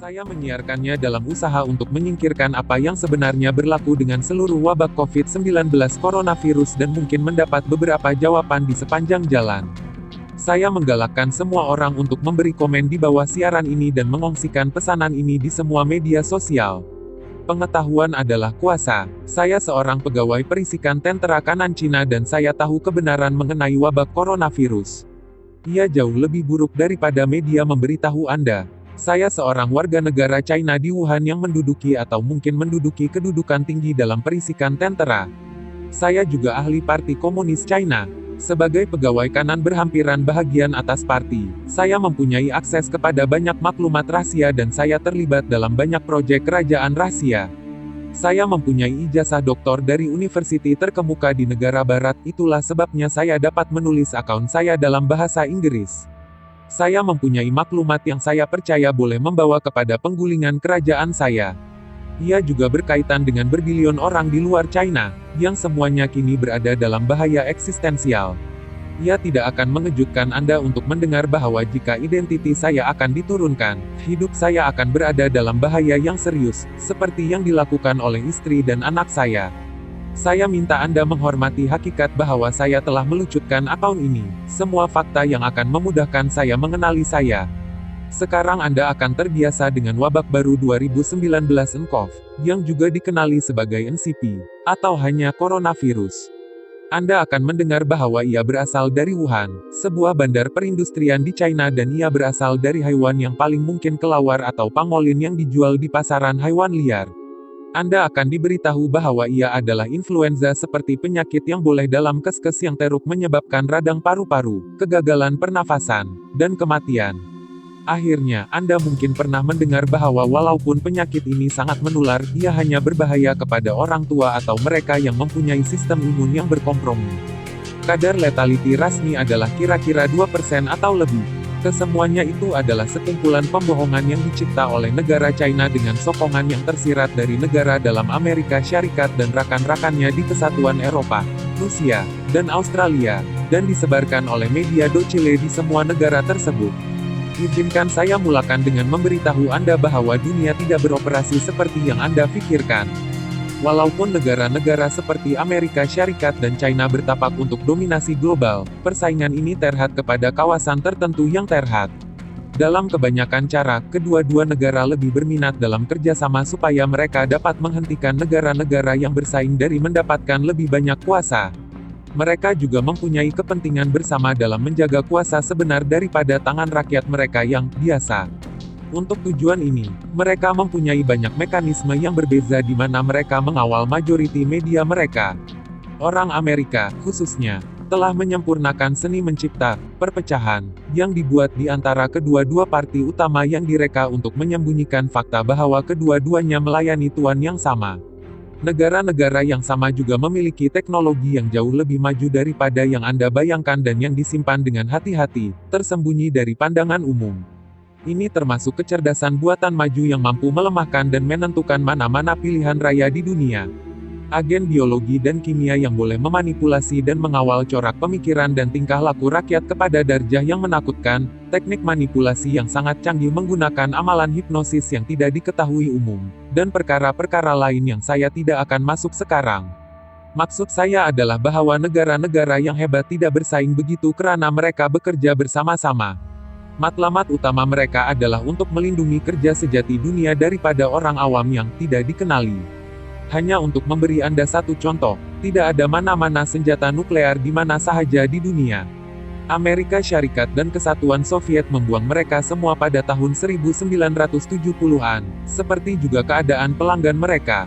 Saya menyiarkannya dalam usaha untuk menyingkirkan apa yang sebenarnya berlaku dengan seluruh wabah COVID-19 coronavirus dan mungkin mendapat beberapa jawaban di sepanjang jalan. Saya menggalakkan semua orang untuk memberi komen di bawah siaran ini dan mengongsikan pesanan ini di semua media sosial. Pengetahuan adalah kuasa. Saya seorang pegawai perisikan tentara kanan Cina dan saya tahu kebenaran mengenai wabah coronavirus. Ia jauh lebih buruk daripada media memberitahu Anda. Saya seorang warga negara China di Wuhan yang menduduki atau mungkin menduduki kedudukan tinggi dalam perisikan tentara. Saya juga ahli Parti Komunis China. Sebagai pegawai kanan berhampiran bahagian atas parti, saya mempunyai akses kepada banyak maklumat rahasia dan saya terlibat dalam banyak proyek kerajaan rahasia. Saya mempunyai ijazah doktor dari universiti terkemuka di negara barat, itulah sebabnya saya dapat menulis akun saya dalam bahasa Inggris. Saya mempunyai maklumat yang saya percaya boleh membawa kepada penggulingan kerajaan saya. Ia juga berkaitan dengan berbilion orang di luar China, yang semuanya kini berada dalam bahaya eksistensial. Ia tidak akan mengejutkan Anda untuk mendengar bahwa jika identitas saya akan diturunkan, hidup saya akan berada dalam bahaya yang serius, seperti yang dilakukan oleh istri dan anak saya. Saya minta Anda menghormati hakikat bahwa saya telah meluncurkan akun ini, semua fakta yang akan memudahkan saya mengenali saya. Sekarang Anda akan terbiasa dengan wabak baru 2019 nCoV, yang juga dikenali sebagai NCP, atau hanya coronavirus. Anda akan mendengar bahwa ia berasal dari Wuhan, sebuah bandar perindustrian di China dan ia berasal dari hewan yang paling mungkin kelawar atau pangolin yang dijual di pasaran hewan liar. Anda akan diberitahu bahwa ia adalah influenza seperti penyakit yang boleh dalam kes-kes yang teruk menyebabkan radang paru-paru, kegagalan pernafasan, dan kematian. Akhirnya, Anda mungkin pernah mendengar bahwa walaupun penyakit ini sangat menular, ia hanya berbahaya kepada orang tua atau mereka yang mempunyai sistem imun yang berkompromi. Kadar letality rasmi adalah kira-kira 2% atau lebih. Kesemuanya itu adalah sekumpulan pembohongan yang dicipta oleh negara China dengan sokongan yang tersirat dari negara dalam Amerika Syarikat dan rakan-rakannya di Kesatuan Eropa, Rusia, dan Australia, dan disebarkan oleh media Chile di semua negara tersebut. Izinkan saya mulakan dengan memberitahu Anda bahwa dunia tidak beroperasi seperti yang Anda pikirkan. Walaupun negara-negara seperti Amerika Syarikat dan China bertapak untuk dominasi global, persaingan ini terhad kepada kawasan tertentu yang terhad. Dalam kebanyakan cara, kedua-dua negara lebih berminat dalam kerjasama supaya mereka dapat menghentikan negara-negara yang bersaing dari mendapatkan lebih banyak kuasa. Mereka juga mempunyai kepentingan bersama dalam menjaga kuasa sebenar daripada tangan rakyat mereka yang biasa. Untuk tujuan ini, mereka mempunyai banyak mekanisme yang berbeza di mana mereka mengawal majoriti media mereka. Orang Amerika, khususnya, telah menyempurnakan seni mencipta perpecahan yang dibuat di antara kedua-dua parti utama yang direka untuk menyembunyikan fakta bahwa kedua-duanya melayani tuan yang sama. Negara-negara yang sama juga memiliki teknologi yang jauh lebih maju daripada yang Anda bayangkan dan yang disimpan dengan hati-hati, tersembunyi dari pandangan umum. Ini termasuk kecerdasan buatan maju yang mampu melemahkan dan menentukan mana-mana pilihan raya di dunia. Agen biologi dan kimia yang boleh memanipulasi dan mengawal corak pemikiran dan tingkah laku rakyat kepada darjah yang menakutkan, teknik manipulasi yang sangat canggih menggunakan amalan hipnosis yang tidak diketahui umum, dan perkara-perkara lain yang saya tidak akan masuk sekarang. Maksud saya adalah bahwa negara-negara yang hebat tidak bersaing begitu karena mereka bekerja bersama-sama. Matlamat utama mereka adalah untuk melindungi kerja sejati dunia daripada orang awam yang tidak dikenali. Hanya untuk memberi Anda satu contoh, tidak ada mana-mana senjata nuklear di mana sahaja di dunia. Amerika Syarikat dan Kesatuan Soviet membuang mereka semua pada tahun 1970-an, seperti juga keadaan pelanggan mereka.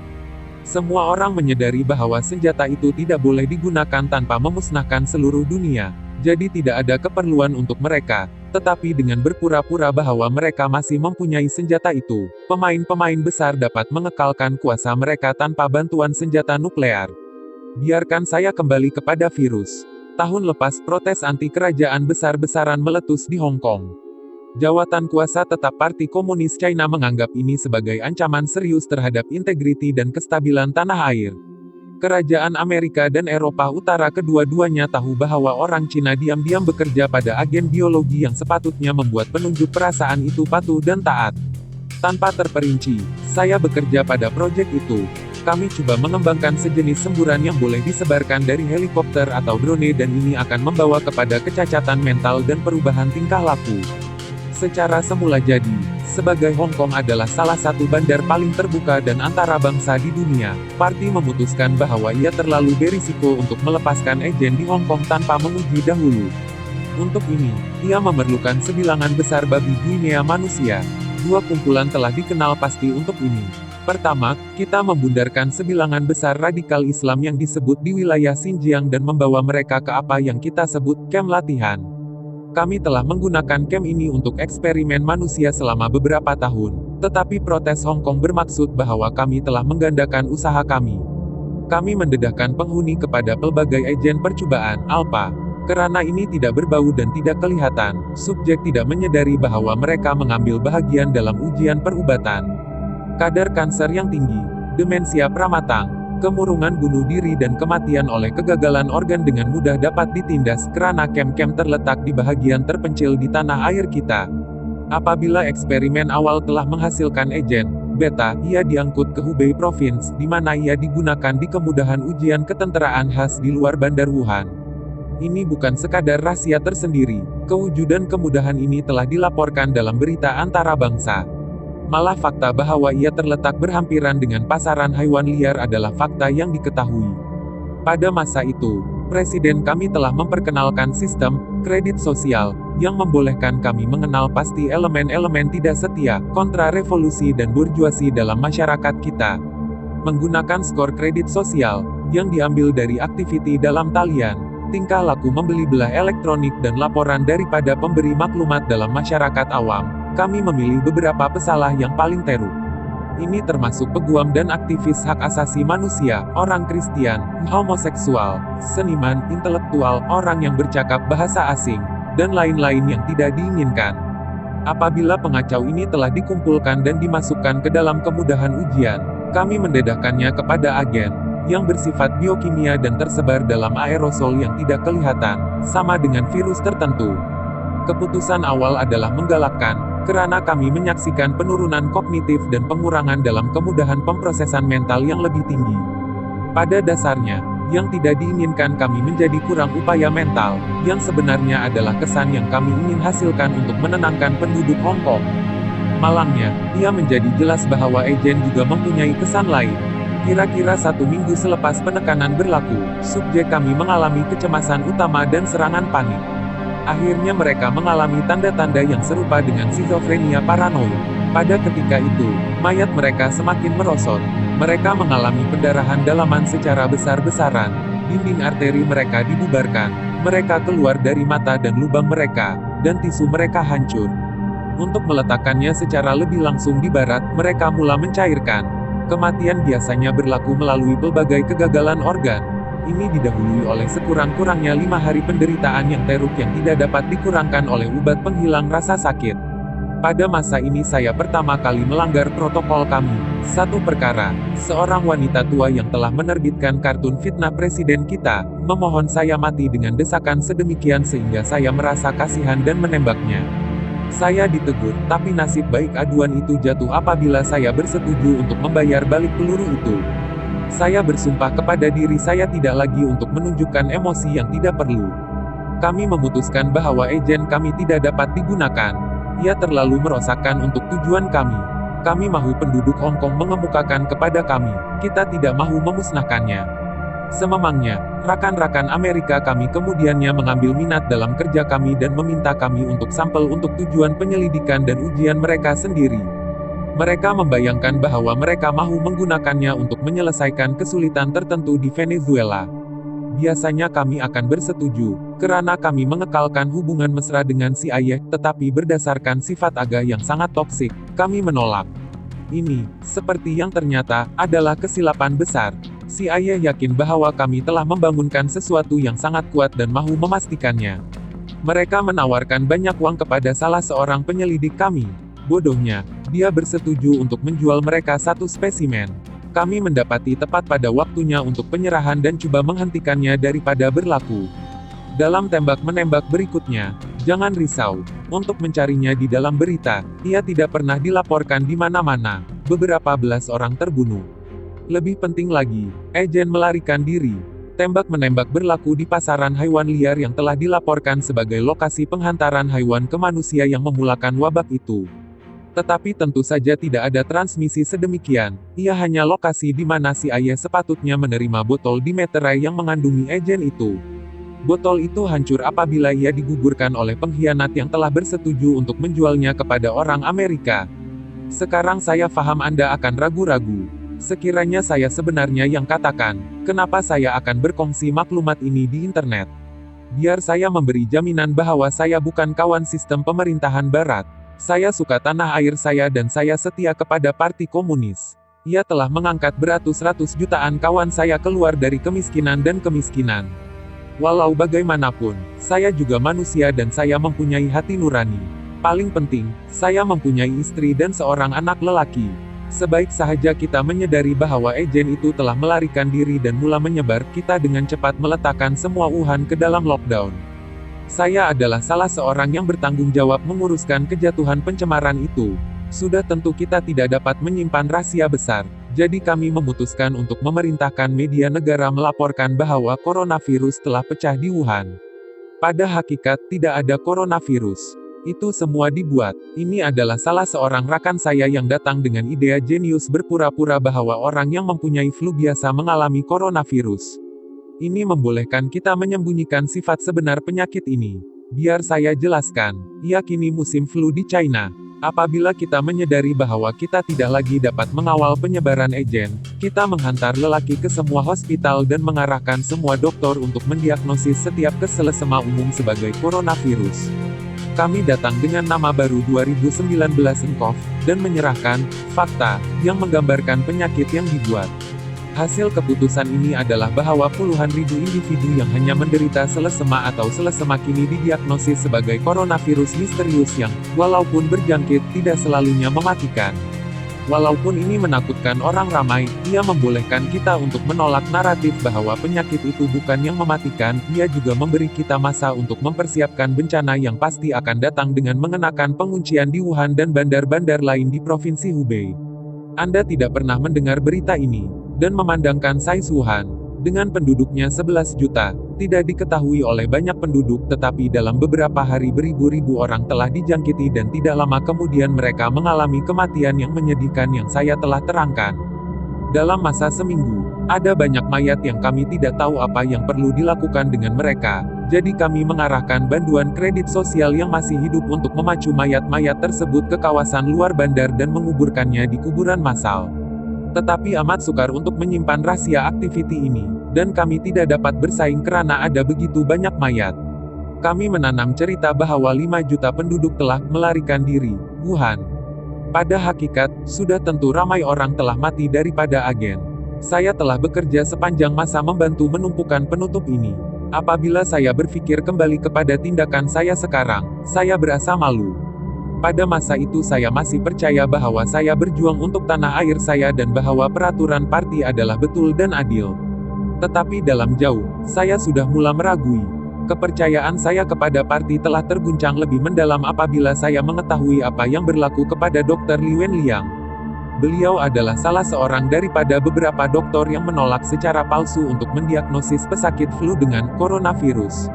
Semua orang menyadari bahwa senjata itu tidak boleh digunakan tanpa memusnahkan seluruh dunia. Jadi tidak ada keperluan untuk mereka, tetapi dengan berpura-pura bahwa mereka masih mempunyai senjata itu, pemain-pemain besar dapat mengekalkan kuasa mereka tanpa bantuan senjata nuklear. Biarkan saya kembali kepada virus. Tahun lepas protes anti-kerajaan besar-besaran meletus di Hong Kong. Jawatan kuasa tetap Parti Komunis China menganggap ini sebagai ancaman serius terhadap integriti dan kestabilan tanah air. Kerajaan Amerika dan Eropa Utara kedua-duanya tahu bahwa orang Cina diam-diam bekerja pada agen biologi yang sepatutnya membuat penunjuk perasaan itu patuh dan taat. Tanpa terperinci, saya bekerja pada proyek itu. Kami coba mengembangkan sejenis semburan yang boleh disebarkan dari helikopter atau drone dan ini akan membawa kepada kecacatan mental dan perubahan tingkah laku. Secara semula jadi, sebagai Hong Kong adalah salah satu bandar paling terbuka dan antarabangsa di dunia, Parti memutuskan bahwa ia terlalu berisiko untuk melepaskan agen di Hong Kong tanpa menguji dahulu. Untuk ini, ia memerlukan sebilangan besar babi Guinea manusia. Dua kumpulan telah dikenal pasti untuk ini. Pertama, kita membundarkan sebilangan besar radikal Islam yang disebut di wilayah Xinjiang dan membawa mereka ke apa yang kita sebut kamp latihan. Kami telah menggunakan kamp ini untuk eksperimen manusia selama beberapa tahun, tetapi protes Hong Kong bermaksud bahwa kami telah menggandakan usaha kami. Kami mendedahkan penghuni kepada pelbagai agen percobaan alpha. Karena ini tidak berbau dan tidak kelihatan, subjek tidak menyadari bahwa mereka mengambil bahagian dalam ujian perubatan. Kadar kanser yang tinggi, demensia pramatang, kemurungan bunuh diri dan kematian oleh kegagalan organ dengan mudah dapat ditindas karena kamp-kamp terletak di bahagian terpencil di tanah air kita. Apabila eksperimen awal telah menghasilkan agen beta, ia diangkut ke Hubei Province, di mana ia digunakan di kemudahan ujian ketenteraan khas di luar bandar Wuhan. Ini bukan sekadar rahasia tersendiri, kewujudan kemudahan ini telah dilaporkan dalam berita antara bangsa. Malah fakta bahwa ia terletak berhampiran dengan pasaran haiwan liar adalah fakta yang diketahui. Pada masa itu, Presiden kami telah memperkenalkan sistem kredit sosial, yang membolehkan kami mengenal pasti elemen-elemen tidak setia, kontra-revolusi dan burjuasi dalam masyarakat kita. Menggunakan skor kredit sosial, yang diambil dari aktiviti dalam talian, tingkah laku membeli belah elektronik dan laporan daripada pemberi maklumat dalam masyarakat awam, kami memilih beberapa pesalah yang paling teruk. Ini termasuk peguam dan aktivis hak asasi manusia, orang Kristen, homoseksual, seniman, intelektual, orang yang bercakap bahasa asing, dan lain-lain yang tidak diinginkan. Apabila pengacau ini telah dikumpulkan dan dimasukkan ke dalam kemudahan ujian, kami mendedahkannya kepada agen yang bersifat biokimia dan tersebar dalam aerosol yang tidak kelihatan, sama dengan virus tertentu. Keputusan awal adalah menggalakkan, karena kami menyaksikan penurunan kognitif dan pengurangan dalam kemudahan pemrosesan mental yang lebih tinggi. Pada dasarnya, yang tidak diinginkan kami menjadi kurang upaya mental, yang sebenarnya adalah kesan yang kami ingin hasilkan untuk menenangkan penduduk Hong Kong. Malangnya, ia menjadi jelas bahwa agen juga mempunyai kesan lain. Kira-kira 1 minggu selepas penekanan berlaku, subjek kami mengalami kecemasan utama dan serangan panik. Akhirnya mereka mengalami tanda-tanda yang serupa dengan skizofrenia paranoid. Pada ketika itu, mayat mereka semakin merosot. Mereka mengalami pendarahan dalaman secara besar-besaran. Dinding arteri mereka dibubarkan. Mereka keluar dari mata dan lubang mereka, dan tisu mereka hancur. Untuk meletakkannya secara lebih langsung di barat, mereka mulai mencairkan. Kematian biasanya berlaku melalui pelbagai kegagalan organ. Ini didahului oleh sekurang-kurangnya 5 hari penderitaan yang teruk yang tidak dapat dikurangkan oleh obat penghilang rasa sakit. Pada masa ini saya pertama kali melanggar protokol kami. Satu perkara, seorang wanita tua yang telah menerbitkan kartun fitnah presiden kita, memohon saya mati dengan desakan sedemikian sehingga saya merasa kasihan dan menembaknya. Saya ditegur, tapi nasib baik aduan itu jatuh apabila saya bersetuju untuk membayar balik peluru itu. Saya bersumpah kepada diri saya tidak lagi untuk menunjukkan emosi yang tidak perlu. Kami memutuskan bahwa agen kami tidak dapat digunakan. Ia terlalu merosakkan untuk tujuan kami. Kami mahu penduduk Hong Kong mengemukakan kepada kami, kita tidak mahu memusnahkannya. Sememangnya, rakan-rakan Amerika kami kemudiannya mengambil minat dalam kerja kami dan meminta kami untuk sampel untuk tujuan penyelidikan dan ujian mereka sendiri. Mereka membayangkan bahwa mereka mahu menggunakannya untuk menyelesaikan kesulitan tertentu di Venezuela. Biasanya kami akan bersetuju, karena kami mengekalkan hubungan mesra dengan CIA, tetapi berdasarkan sifat aga yang sangat toksik, kami menolak. Ini, seperti yang ternyata, adalah kesilapan besar. CIA yakin bahwa kami telah membangunkan sesuatu yang sangat kuat dan mahu memastikannya. Mereka menawarkan banyak uang kepada salah seorang penyelidik kami. Bodohnya, dia bersetuju untuk menjual mereka satu spesimen. Kami mendapati tepat pada waktunya untuk penyerahan dan coba menghentikannya daripada berlaku. Dalam tembak-menembak berikutnya, jangan risau. untuk mencarinya di dalam berita. Ia tidak pernah dilaporkan di mana-mana. Beberapa belas orang terbunuh. Lebih penting lagi, agen melarikan diri. Tembak-menembak berlaku di pasaran hewan liar yang telah dilaporkan sebagai lokasi penghantaran hewan ke manusia yang memulakan wabak itu. Tetapi tentu saja tidak ada transmisi sedemikian. Ia hanya lokasi di mana si ayah sepatutnya menerima botol dimeterai yang mengandungi agen itu. Botol itu hancur apabila ia digugurkan oleh pengkhianat yang telah bersetuju untuk menjualnya kepada orang Amerika. Sekarang saya paham Anda akan ragu-ragu. Sekiranya saya sebenarnya yang katakan, kenapa saya akan berkongsi maklumat ini di internet? Biar saya memberi jaminan bahwa saya bukan kawan sistem pemerintahan Barat. Saya suka tanah air saya dan saya setia kepada Parti Komunis. Ia telah mengangkat beratus-ratus jutaan kawan saya keluar dari kemiskinan dan kemiskinan. Walau bagaimanapun, saya juga manusia dan saya mempunyai hati nurani. Paling penting, saya mempunyai istri dan seorang anak lelaki. Sebaik sahaja kita menyadari bahwa agen itu telah melarikan diri dan mula menyebar, kita dengan cepat meletakkan semua Wuhan ke dalam lockdown. Saya adalah salah seorang yang bertanggung jawab menguruskan kejatuhan pencemaran itu. Sudah tentu kita tidak dapat menyimpan rahasia besar. Jadi kami memutuskan untuk memerintahkan media negara melaporkan bahwa coronavirus telah pecah di Wuhan. Pada hakikat, tidak ada coronavirus. Itu semua dibuat. Ini adalah salah seorang rakan saya yang datang dengan ide jenius berpura-pura bahwa orang yang mempunyai flu biasa mengalami coronavirus. Ini membolehkan kita menyembunyikan sifat sebenar penyakit ini. Biar saya jelaskan. Ia kini musim flu di China. Apabila kita menyadari bahwa kita tidak lagi dapat mengawal penyebaran agen, kita menghantar lelaki ke semua hospital dan mengarahkan semua dokter untuk mendiagnosis setiap keselesema umum sebagai coronavirus. Kami datang dengan nama baru 2019 nCoV, dan menyerahkan fakta yang menggambarkan penyakit yang dibuat. Hasil keputusan ini adalah bahwa puluhan ribu individu yang hanya menderita selesema atau selesema kini didiagnosis sebagai coronavirus misterius yang, walaupun berjangkit, tidak selalunya mematikan. Walaupun ini menakutkan orang ramai, ia membolehkan kita untuk menolak naratif bahwa penyakit itu bukan yang mematikan, ia juga memberi kita masa untuk mempersiapkan bencana yang pasti akan datang dengan mengenakan penguncian di Wuhan dan bandar-bandar lain di Provinsi Hubei. Anda tidak pernah mendengar berita ini. Dan memandangkan size Wuhan, dengan penduduknya 11 juta, tidak diketahui oleh banyak penduduk tetapi dalam beberapa hari beribu-ribu orang telah dijangkiti dan tidak lama kemudian mereka mengalami kematian yang menyedihkan yang saya telah terangkan. Dalam masa seminggu, ada banyak mayat yang kami tidak tahu apa yang perlu dilakukan dengan mereka, jadi kami mengarahkan bantuan kredit sosial yang masih hidup untuk memacu mayat-mayat tersebut ke kawasan luar bandar dan menguburkannya di kuburan massal. Tetapi amat sukar untuk menyimpan rahasia aktiviti ini, dan kami tidak dapat bersaing karena ada begitu banyak mayat. Kami menanam cerita bahwa 5 juta penduduk telah melarikan diri, Wuhan. Pada hakikat, sudah tentu ramai orang telah mati daripada agen. Saya telah bekerja sepanjang masa membantu menumpukan penutup ini. Apabila saya berpikir kembali kepada tindakan saya sekarang, saya berasa malu. Pada masa itu saya masih percaya bahwa saya berjuang untuk tanah air saya dan bahwa peraturan parti adalah betul dan adil. Tetapi dalam jauh, saya sudah mulai meragui. Kepercayaan saya kepada parti telah terguncang lebih mendalam apabila saya mengetahui apa yang berlaku kepada Dr. Li Wenliang. Beliau adalah salah seorang daripada beberapa dokter yang menolak secara palsu untuk mendiagnosis pesakit flu dengan coronavirus.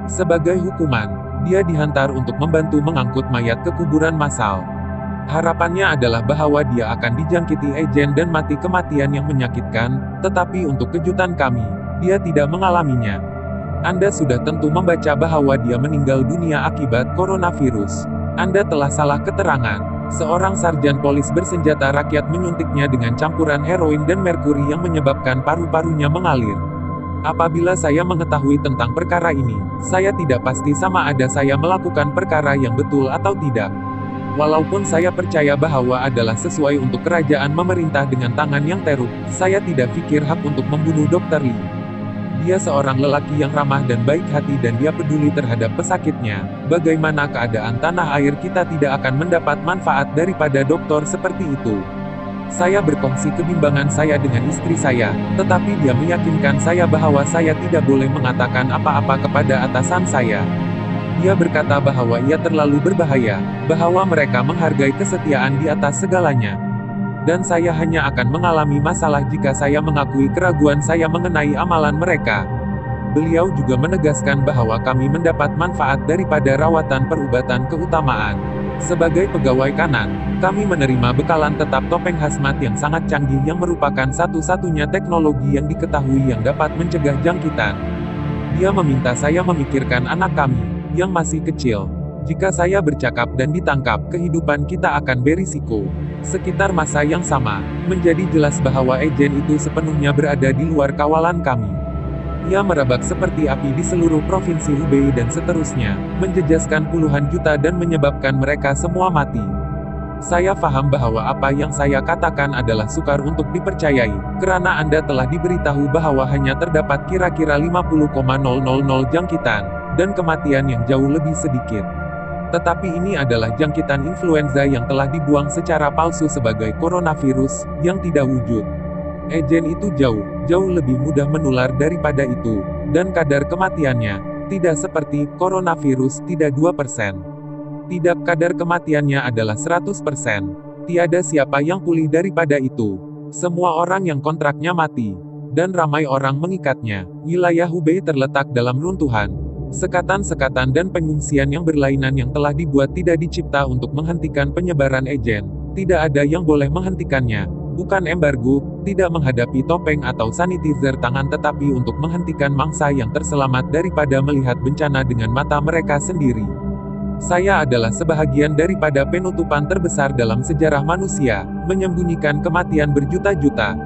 Sebagai hukuman, dia dihantar untuk membantu mengangkut mayat ke kuburan massal. Harapannya adalah bahwa dia akan dijangkiti agen dan mati kematian yang menyakitkan, tetapi untuk kejutan kami, dia tidak mengalaminya. Anda sudah tentu membaca bahwa dia meninggal dunia akibat coronavirus. Anda telah salah keterangan. Seorang sarjan polis bersenjata rakyat menyuntiknya dengan campuran heroin dan merkuri yang menyebabkan paru-parunya mengalir. Apabila saya mengetahui tentang perkara ini, saya tidak pasti sama ada saya melakukan perkara yang betul atau tidak. Walaupun saya percaya bahwa adalah sesuai untuk kerajaan memerintah dengan tangan yang teruk, saya tidak pikir hak untuk membunuh Dr. Li. Dia seorang lelaki yang ramah dan baik hati dan dia peduli terhadap pesakitnya. Bagaimana keadaan tanah air kita tidak akan mendapat manfaat daripada dokter seperti itu. Saya berkongsi kebimbangan saya dengan istri saya, tetapi dia meyakinkan saya bahwa saya tidak boleh mengatakan apa-apa kepada atasan saya. Dia berkata bahwa ia terlalu berbahaya, bahwa mereka menghargai kesetiaan di atas segalanya. Dan saya hanya akan mengalami masalah jika saya mengakui keraguan saya mengenai amalan mereka. Beliau juga menegaskan bahwa kami mendapat manfaat daripada rawatan perubatan keutamaan. Sebagai pegawai kanan, kami menerima bekalan tetap topeng hazmat yang sangat canggih yang merupakan satu-satunya teknologi yang diketahui yang dapat mencegah jangkitan. Dia meminta saya memikirkan anak kami, yang masih kecil. Jika saya bercakap dan ditangkap, kehidupan kita akan berisiko. Sekitar masa yang sama, menjadi jelas bahwa agen itu sepenuhnya berada di luar kawalan kami. Ia merebak seperti api di seluruh provinsi Hubei dan seterusnya, menjejaskan puluhan juta dan menyebabkan mereka semua mati. Saya paham bahwa apa yang saya katakan adalah sukar untuk dipercayai, karena Anda telah diberitahu bahwa hanya terdapat kira-kira 50,000 jangkitan, dan kematian yang jauh lebih sedikit. Tetapi ini adalah jangkitan influenza yang telah dibuang secara palsu sebagai coronavirus, yang tidak wujud. Agen itu jauh lebih mudah menular daripada itu, dan kadar kematiannya, tidak seperti coronavirus, tidak 2%. Tidak, kadar kematiannya adalah 100%. Tiada siapa yang pulih daripada itu. Semua orang yang kontraknya mati, dan ramai orang mengikatnya. Wilayah Hubei terletak dalam runtuhan. Sekatan-sekatan dan pengungsian yang berlainan yang telah dibuat tidak dicipta untuk menghentikan penyebaran agen. Tidak ada yang boleh menghentikannya. Bukan embargo, tidak menghadapi topeng atau sanitizer tangan, tetapi untuk menghentikan mangsa yang terselamat daripada melihat bencana dengan mata mereka sendiri. Saya adalah sebahagian daripada penutupan terbesar dalam sejarah manusia, menyembunyikan kematian berjuta-juta.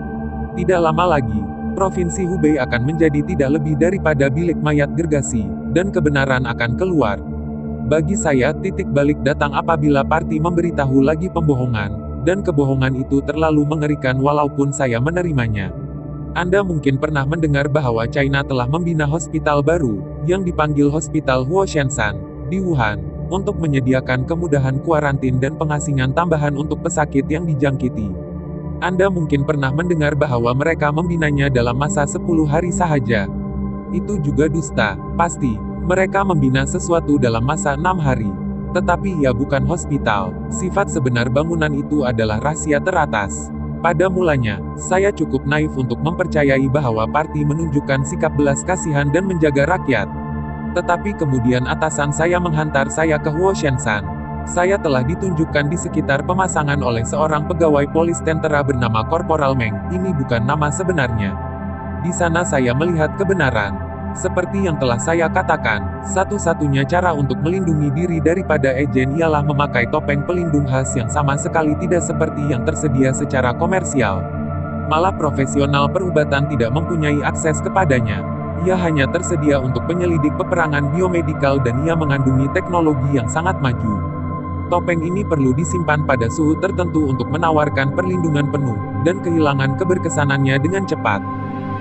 Tidak lama lagi, Provinsi Hubei akan menjadi tidak lebih daripada bilik mayat gergasi, dan kebenaran akan keluar. Bagi saya, titik balik datang apabila parti memberitahu lagi pembohongan. Dan kebohongan itu terlalu mengerikan walaupun saya menerimanya. Anda mungkin pernah mendengar bahwa China telah membina hospital baru, yang dipanggil Hospital Huoshenshan, di Wuhan, untuk menyediakan kemudahan kuarantin dan pengasingan tambahan untuk pesakit yang dijangkiti. Anda mungkin pernah mendengar bahwa mereka membinanya dalam masa 10 hari sahaja. Itu juga dusta, pasti. Mereka membina sesuatu dalam masa 6 hari. Tetapi ia bukan hospital. Sifat sebenar bangunan itu adalah rahasia teratas. Pada mulanya, saya cukup naif untuk mempercayai bahwa parti menunjukkan sikap belas kasihan dan menjaga rakyat. Tetapi kemudian atasan saya menghantar saya ke Huoshenshan. Saya telah ditunjukkan di sekitar pemasangan oleh seorang pegawai polis tentara bernama Korporal Meng. Ini bukan nama sebenarnya. Di sana saya melihat kebenaran. Seperti yang telah saya katakan, satu-satunya cara untuk melindungi diri daripada agen ialah memakai topeng pelindung khas yang sama sekali tidak seperti yang tersedia secara komersial. Malah profesional perubatan tidak mempunyai akses kepadanya. Ia hanya tersedia untuk penyelidik peperangan biomedikal dan ia mengandungi teknologi yang sangat maju. Topeng ini perlu disimpan pada suhu tertentu untuk menawarkan perlindungan penuh, dan kehilangan keberkesanannya dengan cepat.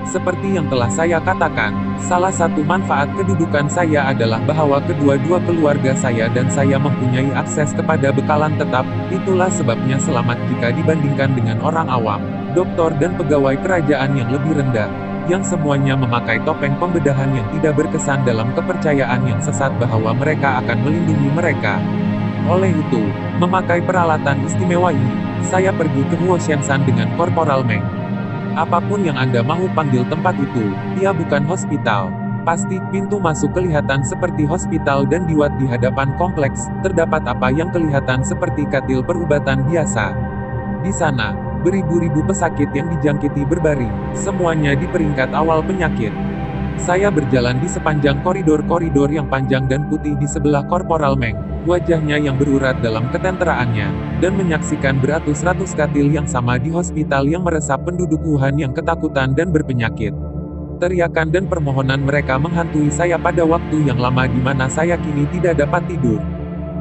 Seperti yang telah saya katakan, salah satu manfaat kedudukan saya adalah bahwa kedua-dua keluarga saya dan saya mempunyai akses kepada bekalan tetap. Itulah sebabnya selamat jika dibandingkan dengan orang awam, doktor dan pegawai kerajaan yang lebih rendah, yang semuanya memakai topeng pembedahan yang tidak berkesan dalam kepercayaan yang sesat bahwa mereka akan melindungi mereka. Oleh itu, memakai peralatan istimewa ini, saya pergi ke Huoshenshan dengan Korporal Meng. Apapun yang Anda mau panggil tempat itu, ia bukan hospital. Pasti, pintu masuk kelihatan seperti hospital dan diwat di hadapan kompleks, terdapat apa yang kelihatan seperti katil perubatan biasa. Di sana, beribu-ribu pesakit yang dijangkiti berbaring, semuanya di peringkat awal penyakit. Saya berjalan di sepanjang koridor-koridor yang panjang dan putih di sebelah Korporal Meng, wajahnya yang berurat dalam ketenteraannya, dan menyaksikan beratus-ratus katil yang sama di hospital yang meresap penduduk Wuhan yang ketakutan dan berpenyakit. Teriakan dan permohonan mereka menghantui saya pada waktu yang lama di mana saya kini tidak dapat tidur.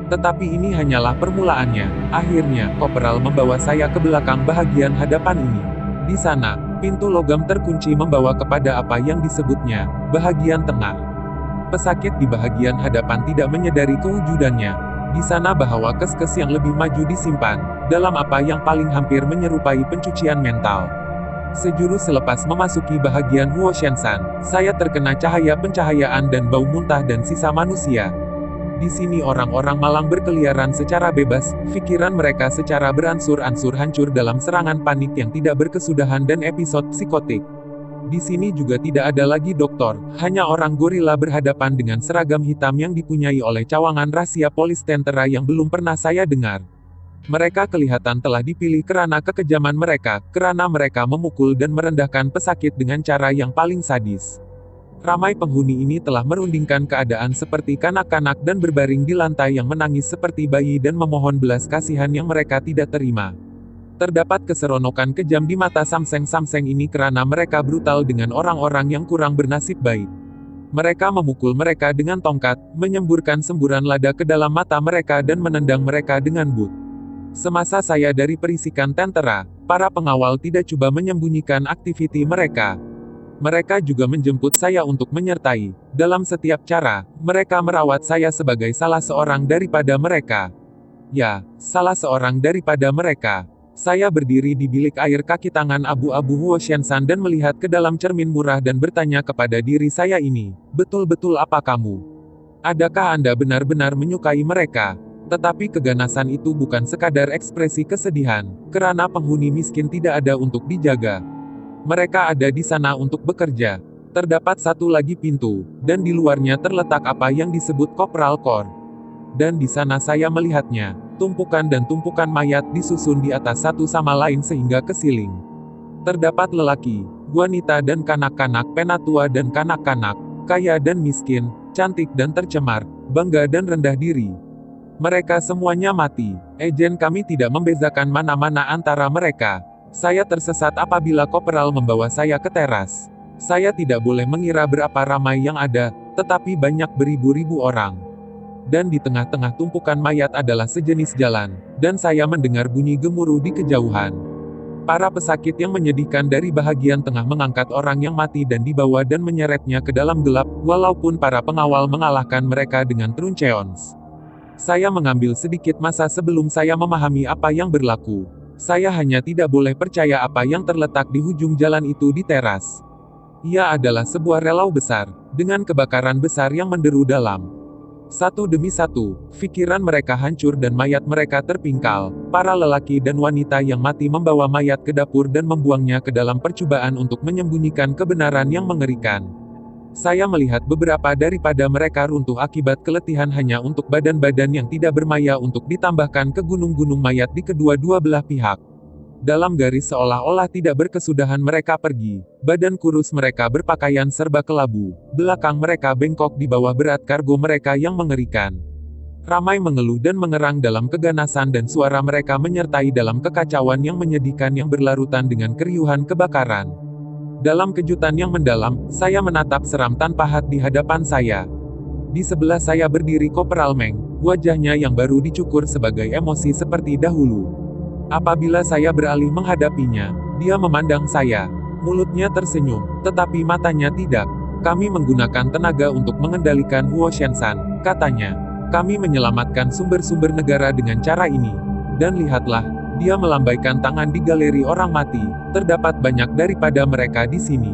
Tetapi ini hanyalah permulaannya. Akhirnya, Korporal membawa saya ke belakang bahagian hadapan ini. Di sana, pintu logam terkunci membawa kepada apa yang disebutnya bahagian tengah. Pesakit di bahagian hadapan tidak menyadari kewujudannya. Di sana bahwa kes-kes yang lebih maju disimpan, dalam apa yang paling hampir menyerupai pencucian mental. Sejurus selepas memasuki bahagian Huoshenshan, saya terkena cahaya pencahayaan dan bau muntah dan sisa manusia. Di sini orang-orang malang berkeliaran secara bebas, pikiran mereka secara beransur-ansur hancur dalam serangan panik yang tidak berkesudahan dan episode psikotik. Di sini juga tidak ada lagi dokter, hanya orang gorila berhadapan dengan seragam hitam yang dipunyai oleh cawangan rahasia polis tentara yang belum pernah saya dengar. Mereka kelihatan telah dipilih karena kekejaman mereka, karena mereka memukul dan merendahkan pesakit dengan cara yang paling sadis. Ramai penghuni ini telah merundingkan keadaan seperti kanak-kanak dan berbaring di lantai yang menangis seperti bayi dan memohon belas kasihan yang mereka tidak terima. Terdapat keseronokan kejam di mata samseng-samseng ini karena mereka brutal dengan orang-orang yang kurang bernasib baik. Mereka memukul mereka dengan tongkat, menyemburkan semburan lada ke dalam mata mereka dan menendang mereka dengan but. Semasa saya dari perisikan tentara, para pengawal tidak coba menyembunyikan aktiviti mereka. Mereka juga menjemput saya untuk menyertai. Dalam setiap cara, mereka merawat saya sebagai salah seorang daripada mereka. Ya, salah seorang daripada mereka. Saya berdiri di bilik air kaki tangan abu-abu Huo Shensan dan melihat ke dalam cermin murah dan bertanya kepada diri saya ini, betul-betul apa kamu? Adakah Anda benar-benar menyukai mereka? Tetapi keganasan itu bukan sekadar ekspresi kesedihan, karena penghuni miskin tidak ada untuk dijaga. Mereka ada di sana untuk bekerja. Terdapat satu lagi pintu, dan di luarnya terletak apa yang disebut Kopral Kor. Dan di sana saya melihatnya, tumpukan dan tumpukan mayat disusun di atas satu sama lain sehingga ke siling. Terdapat lelaki, wanita dan kanak-kanak, penatua dan kanak-kanak, kaya dan miskin, cantik dan tercemar, bangga dan rendah diri. Mereka semuanya mati. Agen kami tidak membezakan mana-mana antara mereka. Saya tersesat apabila Kopral membawa saya ke teras. Saya tidak boleh mengira berapa ramai yang ada, tetapi banyak beribu-ribu orang. Dan di tengah-tengah tumpukan mayat adalah sejenis jalan, dan saya mendengar bunyi gemuruh di kejauhan. Para pesakit yang menyedihkan dari bahagian tengah mengangkat orang yang mati dan dibawa dan menyeretnya ke dalam gelap, walaupun para pengawal mengalahkan mereka dengan truncheons. Saya mengambil sedikit masa sebelum saya memahami apa yang berlaku. Saya hanya tidak boleh percaya apa yang terletak di ujung jalan itu di teras. Ia adalah sebuah relau besar, dengan kebakaran besar yang menderu dalam. Satu demi satu, pikiran mereka hancur dan mayat mereka terpingkal. Para lelaki dan wanita yang mati membawa mayat ke dapur dan membuangnya ke dalam percobaan untuk menyembunyikan kebenaran yang mengerikan. Saya melihat beberapa daripada mereka runtuh akibat keletihan hanya untuk badan-badan yang tidak bermaya untuk ditambahkan ke gunung-gunung mayat di kedua-dua belah pihak. Dalam garis seolah-olah tidak berkesudahan mereka pergi. Badan kurus mereka berpakaian serba kelabu. Belakang mereka bengkok di bawah berat kargo mereka yang mengerikan. Ramai mengeluh dan mengerang dalam keganasan dan suara mereka menyertai dalam kekacauan yang menyedihkan yang berlarutan dengan keriuhan kebakaran. Dalam kejutan yang mendalam, saya menatap seram tanpa hat di hadapan saya. Di sebelah saya berdiri Kopral Meng, wajahnya yang baru dicukur sebagai emosi seperti dahulu. Apabila saya beralih menghadapinya, dia memandang saya. Mulutnya tersenyum, tetapi matanya tidak. Kami menggunakan tenaga untuk mengendalikan Huo Shensan, katanya. Kami menyelamatkan sumber-sumber negara dengan cara ini. Dan lihatlah, dia melambaikan tangan di galeri orang mati. Terdapat banyak daripada mereka di sini.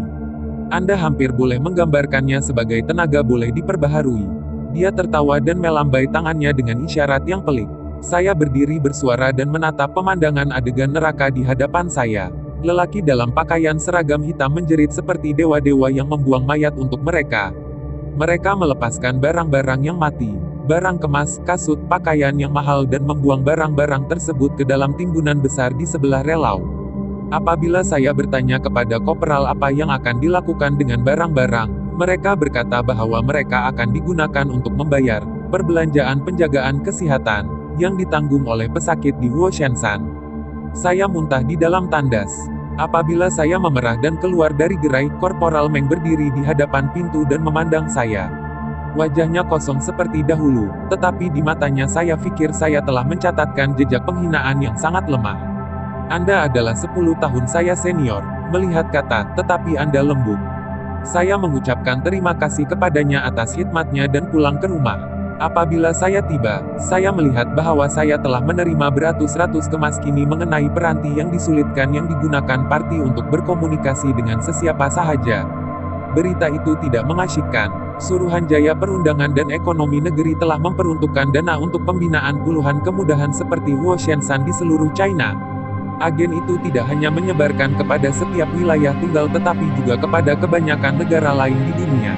Anda hampir boleh menggambarkannya sebagai tenaga boleh diperbaharui. Dia tertawa dan melambai tangannya dengan isyarat yang pelik. Saya berdiri bersuara dan menatap pemandangan adegan neraka di hadapan saya. Lelaki dalam pakaian seragam hitam menjerit seperti dewa-dewa yang membuang mayat untuk mereka. Mereka melepaskan barang-barang yang mati. Barang kemas, kasut, pakaian yang mahal dan membuang barang-barang tersebut ke dalam timbunan besar di sebelah relau. Apabila saya bertanya kepada Kopral apa yang akan dilakukan dengan barang-barang, mereka berkata bahwa mereka akan digunakan untuk membayar perbelanjaan penjagaan kesehatan yang ditanggung oleh pesakit di Huo Shensan. Saya muntah di dalam tandas. Apabila saya memerah dan keluar dari gerai, Korporal Meng berdiri di hadapan pintu dan memandang saya. Wajahnya kosong seperti dahulu, tetapi di matanya saya pikir saya telah mencatatkan jejak penghinaan yang sangat lemah. Anda adalah 10 tahun saya senior, melihat kata, tetapi Anda lembut. Saya mengucapkan terima kasih kepadanya atas khidmatnya dan pulang ke rumah. Apabila saya tiba, saya melihat bahwa saya telah menerima beratus-ratus kemas kini mengenai peranti yang disulitkan yang digunakan parti untuk berkomunikasi dengan sesiapa sahaja. Berita itu tidak mengasyikkan. Suruhanjaya Perundangan dan Ekonomi Negeri telah memperuntukkan dana untuk pembinaan puluhan kemudahan seperti Huoshenshan di seluruh China. Agen itu tidak hanya menyebarkan kepada setiap wilayah tunggal tetapi juga kepada kebanyakan negara lain di dunia.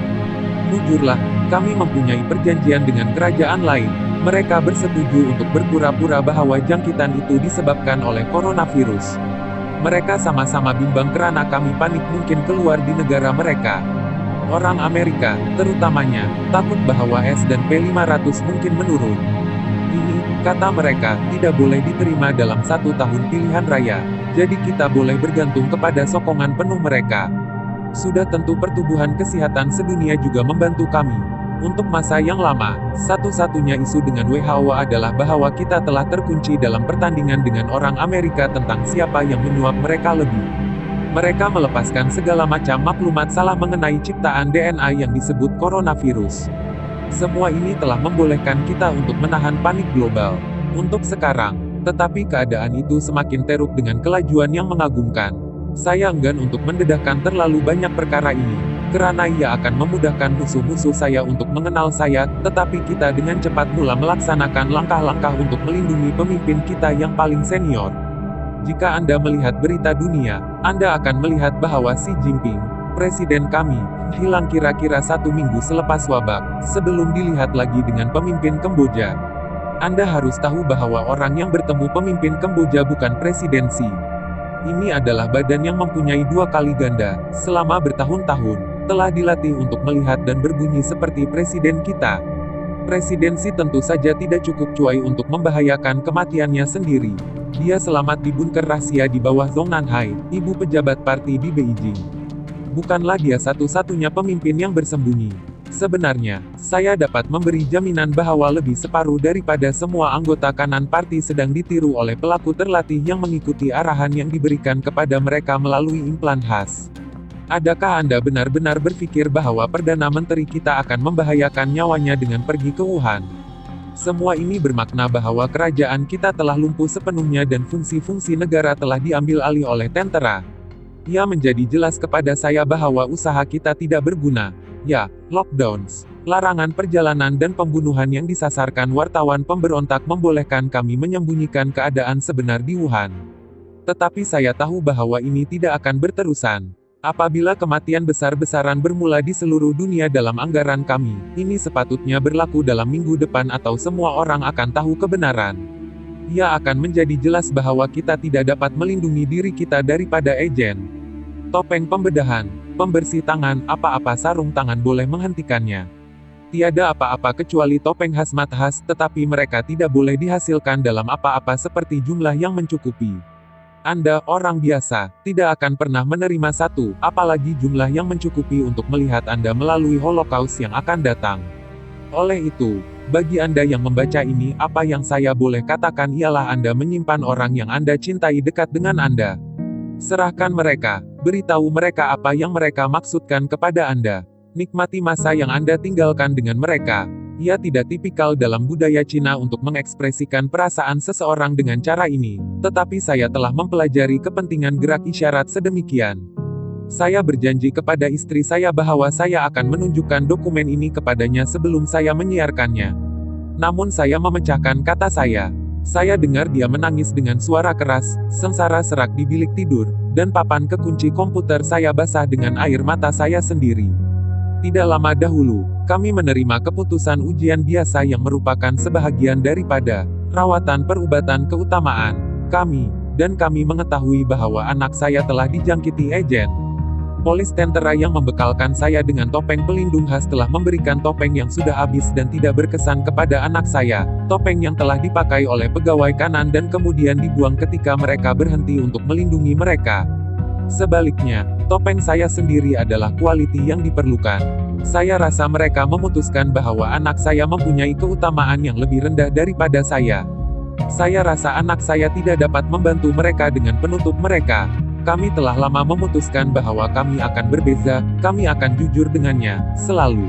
Jujurlah, kami mempunyai perjanjian dengan kerajaan lain. Mereka bersetuju untuk berpura-pura bahwa jangkitan itu disebabkan oleh coronavirus. Mereka sama-sama bimbang karena kami panik mungkin keluar di negara mereka. Orang Amerika, terutamanya, takut bahwa S&P 500 mungkin menurun. Ini, kata mereka, tidak boleh diterima dalam 1 tahun pilihan raya, jadi kita boleh bergantung kepada sokongan penuh mereka. Sudah tentu Pertubuhan Kesehatan Sedunia juga membantu kami. Untuk masa yang lama, satu-satunya isu dengan WHO adalah bahwa kita telah terkunci dalam pertandingan dengan orang Amerika tentang siapa yang menyuap mereka lebih. Mereka melepaskan segala macam maklumat salah mengenai ciptaan DNA yang disebut coronavirus. Semua ini telah membolehkan kita untuk menahan panik global. Untuk sekarang, tetapi keadaan itu semakin teruk dengan kelajuan yang mengagumkan. Saya enggan untuk mendedahkan terlalu banyak perkara ini, karena ia akan memudahkan musuh-musuh saya untuk mengenal saya, tetapi kita dengan cepat mula melaksanakan langkah-langkah untuk melindungi pemimpin kita yang paling senior. Jika Anda melihat berita dunia, Anda akan melihat bahwa Xi Jinping, presiden kami, hilang kira-kira 1 minggu selepas wabak, sebelum dilihat lagi dengan pemimpin Kamboja. Anda harus tahu bahwa orang yang bertemu pemimpin Kamboja bukan presiden Xi. Ini adalah badan yang mempunyai 2 kali ganda, selama bertahun-tahun, telah dilatih untuk melihat dan berbunyi seperti presiden kita. Presiden Xi tentu saja tidak cukup cuai untuk membahayakan kematiannya sendiri. Dia selamat di bunker rahasia di bawah Zongnanhai, ibu pejabat parti di Beijing. Bukanlah dia satu-satunya pemimpin yang bersembunyi. Sebenarnya, saya dapat memberi jaminan bahwa lebih separuh daripada semua anggota kanan parti sedang ditiru oleh pelaku terlatih yang mengikuti arahan yang diberikan kepada mereka melalui implan khas. Adakah Anda benar-benar berpikir bahwa Perdana Menteri kita akan membahayakan nyawanya dengan pergi ke Wuhan? Semua ini bermakna bahwa kerajaan kita telah lumpuh sepenuhnya dan fungsi-fungsi negara telah diambil alih oleh tentara. Ia menjadi jelas kepada saya bahwa usaha kita tidak berguna. Ya, lockdowns, larangan perjalanan dan pembunuhan yang disasarkan wartawan pemberontak membolehkan kami menyembunyikan keadaan sebenar di Wuhan. Tetapi saya tahu bahwa ini tidak akan berterusan. Apabila kematian besar-besaran bermula di seluruh dunia dalam anggaran kami, ini sepatutnya berlaku dalam minggu depan atau semua orang akan tahu kebenaran. Ia akan menjadi jelas bahwa kita tidak dapat melindungi diri kita daripada agen. Topeng pembedahan, pembersih tangan, apa-apa sarung tangan boleh menghentikannya. Tiada apa-apa kecuali topeng hazmat khas, tetapi mereka tidak boleh dihasilkan dalam apa-apa seperti jumlah yang mencukupi. Anda, orang biasa, tidak akan pernah menerima satu, apalagi jumlah yang mencukupi untuk melihat Anda melalui Holocaust yang akan datang. Oleh itu, bagi Anda yang membaca ini, apa yang saya boleh katakan ialah Anda menyimpan orang yang Anda cintai dekat dengan Anda. Serahkan mereka, beritahu mereka apa yang mereka maksudkan kepada Anda. Nikmati masa yang Anda tinggalkan dengan mereka. Ia tidak tipikal dalam budaya Cina untuk mengekspresikan perasaan seseorang dengan cara ini, tetapi saya telah mempelajari kepentingan gerak isyarat sedemikian. Saya berjanji kepada istri saya bahwa saya akan menunjukkan dokumen ini kepadanya sebelum saya menyiarkannya. Namun saya memecahkan kata saya. Saya dengar dia menangis dengan suara keras, sengsara serak di bilik tidur, dan papan kekunci komputer saya basah dengan air mata saya sendiri. Tidak lama dahulu, kami menerima keputusan ujian biasa yang merupakan sebahagian daripada rawatan perubatan keutamaan kami, dan kami mengetahui bahwa anak saya telah dijangkiti agen. Polis tentara yang membekalkan saya dengan topeng pelindung khas telah memberikan topeng yang sudah habis dan tidak berkesan kepada anak saya, topeng yang telah dipakai oleh pegawai kanan dan kemudian dibuang ketika mereka berhenti untuk melindungi mereka. Sebaliknya, topeng saya sendiri adalah kualiti yang diperlukan. Saya rasa mereka memutuskan bahwa anak saya mempunyai keutamaan yang lebih rendah daripada saya. Saya rasa anak saya tidak dapat membantu mereka dengan penutup mereka. Kami telah lama memutuskan bahwa kami akan berbeza, kami akan jujur dengannya, selalu.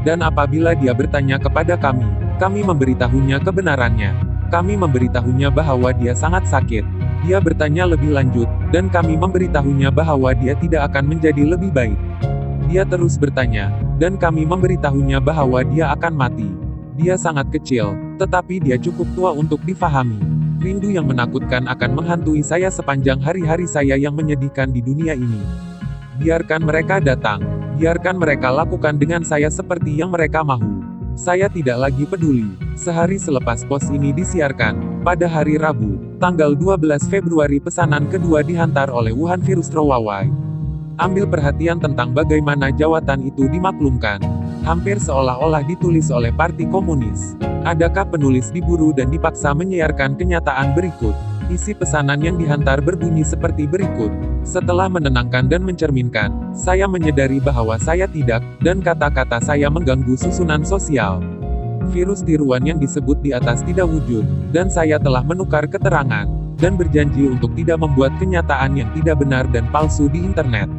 Dan apabila dia bertanya kepada kami memberitahunya kebenarannya. Kami memberitahunya bahwa dia sangat sakit. Dia bertanya lebih lanjut, dan kami memberitahunya bahwa dia tidak akan menjadi lebih baik. Dia terus bertanya, dan kami memberitahunya bahwa dia akan mati. Dia sangat kecil, tetapi dia cukup tua untuk difahami. Rindu yang menakutkan akan menghantui saya sepanjang hari-hari saya yang menyedihkan di dunia ini. Biarkan mereka datang. Biarkan mereka lakukan dengan saya seperti yang mereka mau. Saya tidak lagi peduli. Sehari selepas pos ini disiarkan, pada hari Rabu, tanggal 12 Februari pesanan kedua dihantar oleh Wuhan Virus Huawei. Ambil perhatian tentang bagaimana jawatan itu dimaklumkan. Hampir seolah-olah ditulis oleh Parti Komunis. Adakah penulis diburu dan dipaksa menyiarkan kenyataan berikut? Isi pesanan yang dihantar berbunyi seperti berikut. Setelah menenangkan dan mencerminkan, saya menyadari bahwa saya tidak, dan kata-kata saya mengganggu susunan sosial. Virus tiruan yang disebut di atas tidak wujud, dan saya telah menukar keterangan, dan berjanji untuk tidak membuat kenyataan yang tidak benar dan palsu di internet.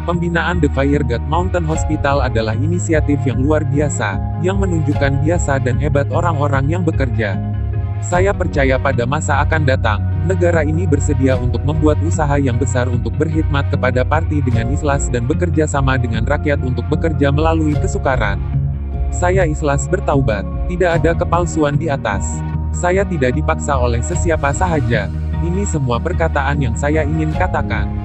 Pembinaan The Fire God Mountain Hospital adalah inisiatif yang luar biasa, yang menunjukkan biasa dan hebat orang-orang yang bekerja. Saya percaya pada masa akan datang, negara ini bersedia untuk membuat usaha yang besar untuk berkhidmat kepada parti dengan ikhlas dan bekerja sama dengan rakyat untuk bekerja melalui kesukaran. Saya ikhlas bertaubat, tidak ada kepalsuan di atas. Saya tidak dipaksa oleh sesiapa sahaja. Ini semua perkataan yang saya ingin katakan.